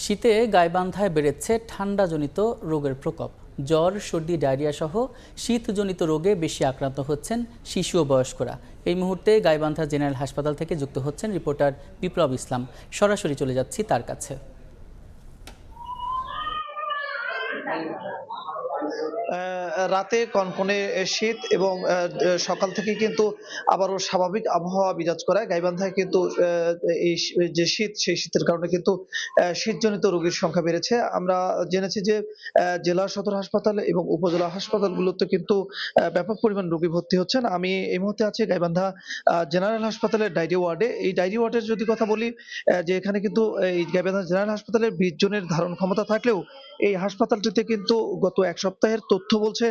শীতে গাইবান্ধায় বেড়েছে ঠান্ডাজনিত রোগের প্রকোপ। জ্বর, সর্দি, ডায়রিয়া সহ শীতজনিত রোগে বেশি আক্রান্ত হচ্ছেন শিশু ও বয়স্করা। এই মুহূর্তে গাইবান্ধা জেনারেল হাসপাতাল থেকে যুক্ত হচ্ছেন রিপোর্টার বিপ্লব ইসলাম। সরাসরি চলে যাচ্ছি তার কাছে। রাতে কনকনে শীত এবং সকাল থেকে কিন্তু আবারও স্বাভাবিক আবহাওয়া বিরাজ করায় গাইবান্ধায় কিন্তু এই যে শীত, সেই শীতের কারণে কিন্তু শীতজনিত রোগীর সংখ্যা বেড়েছে। আমরা জেনেছি যে জেলা সদর হাসপাতাল এবং উপজেলা হাসপাতালগুলোতে কিন্তু ব্যাপক পরিমাণ রোগী ভর্তি হচ্ছেন। আমি এই মুহূর্তে আছি গাইবান্ধা জেনারেল হাসপাতালের ডায়রি ওয়ার্ডে। এই ডায়রি ওয়ার্ডের যদি কথা বলি, যে এখানে কিন্তু এই গাইবান্ধা জেনারেল হাসপাতালের ২০ জনের ধারণ ক্ষমতা থাকলেও এই হাসপাতালটিতে কিন্তু গত ১ সপ্তাহের তথ্য বলছে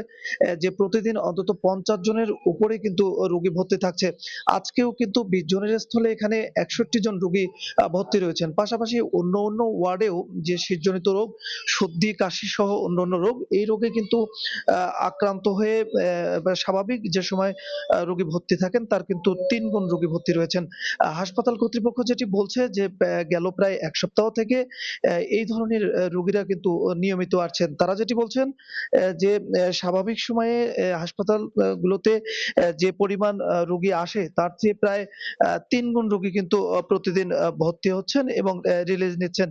যে প্রতিদিন অন্তত ৫০ জনের উপরে কিন্তু রোগী ভর্তি থাকছে। আজকেও কিন্তু ২০ জনের স্থলে এখানে ৬১ জন রোগী ভর্তি রয়েছেন। পাশাপাশি অন্য ওয়ার্ডেও যে শীতজনিত রোগ, সর্দি, কাশি সহ অন্যান্য রোগ, এই রোগে কিন্তু আক্রান্ত হয়ে স্বাভাবিক যে সময় রোগী ভর্তি থাকেন তার কিন্তু ৩ গুণ রোগী ভর্তি রয়েছেন। হাসপাতাল কর্তৃপক্ষ যেটি বলছে যে গেল প্রায় ১ সপ্তাহ থেকে এই ধরনের রোগীরা কিন্তু নিয়মিত আসছেন। তারা যেটি বলছেন যে স্বাভাবিক সময়ে হাসপাতাল গুলোতে যে পরিমাণ রোগী আসে তার চেয়ে প্রায় ৩ গুণ রোগী কিন্তু প্রতিদিন ভর্তি হচ্ছেন এবং রিলিজ নিচ্ছেন।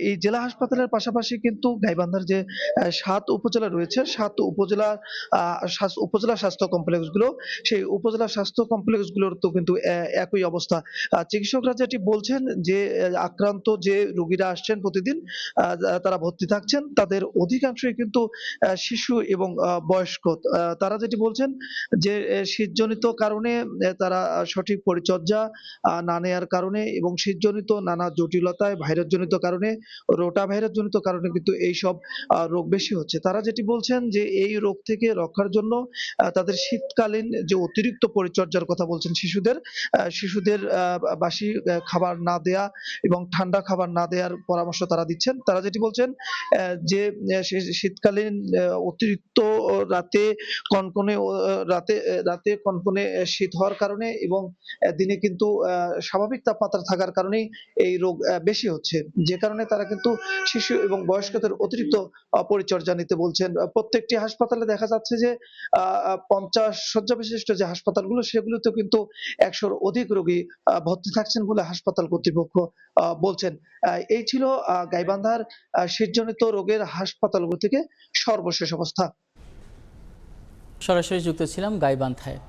এই জেলা হাসপাতালের পাশাপাশি কিন্তু গাইবান্ধার যে ৭ উপজেলা রয়েছে, ৭ উপজেলা স্বাস্থ্য কমপ্লেক্স গুলো, সেই উপজেলা স্বাস্থ্য কমপ্লেক্স গুলোতেও কিন্তু একই অবস্থা। চিকিৎসকরা যেটি বলছেন যে আক্রান্ত যে রোগীরা আসছেন প্রতিদিন, তারা ভর্তি থাকছেন, তাদের অধিকাংশই কিন্তু শিশু এবং বয়স্ক। তারা যেটি বলছেন যে শীতজনিত কারণে তারা সঠিক পরিচর্যা না নেয়ার কারণে এবং শীতজনিত নানা জটিলতায়, ভাইরাসজনিত কারণে, রোটা ভাইরাসজনিত কারণে কিন্তু এইসব রোগ বেশি হচ্ছে। তারা যেটি বলছেন যে এই রোগ থেকে রক্ষার জন্য তাদের শীতকালীন যে অতিরিক্ত পরিচর্যার কথা বলছেন শিশুদের বাসি খাবার না দেয়া এবং ঠান্ডা খাবার না দেয়ার পরামর্শ তারা দিচ্ছেন। তারা যেটি বলছেন যে শীতকালীন অতিরিক্ত রাতে কনকনে রাতে কনকনে শীত হওয়ার কারণে এবং দিনে কিন্তু স্বাভাবিক তাপমাত্রা থাকার কারণেই এই রোগ বেশি হচ্ছে। যে কারণে তারা কিন্তু শিশু এবং বয়স্কদের অতিরিক্ত পরিচর্যা নিতে বলছেন। প্রত্যেকটি হাসপাতালে দেখা যাচ্ছে যে ৫০ শয্যা বিশিষ্ট যে হাসপাতালগুলো, সেগুলোতেও কিন্তু ১০০-র অধিক রোগী ভর্তি থাকছেন বলে হাসপাতাল কর্তৃপক্ষ বলছেন। এই ছিল গাইবান্ধার শীতজনিত রোগের হাসপাতালগুলো থেকে সর্বশেষ অবস্থা। সরাসরি যুক্ত ছিলাম গাইবান্ধায়।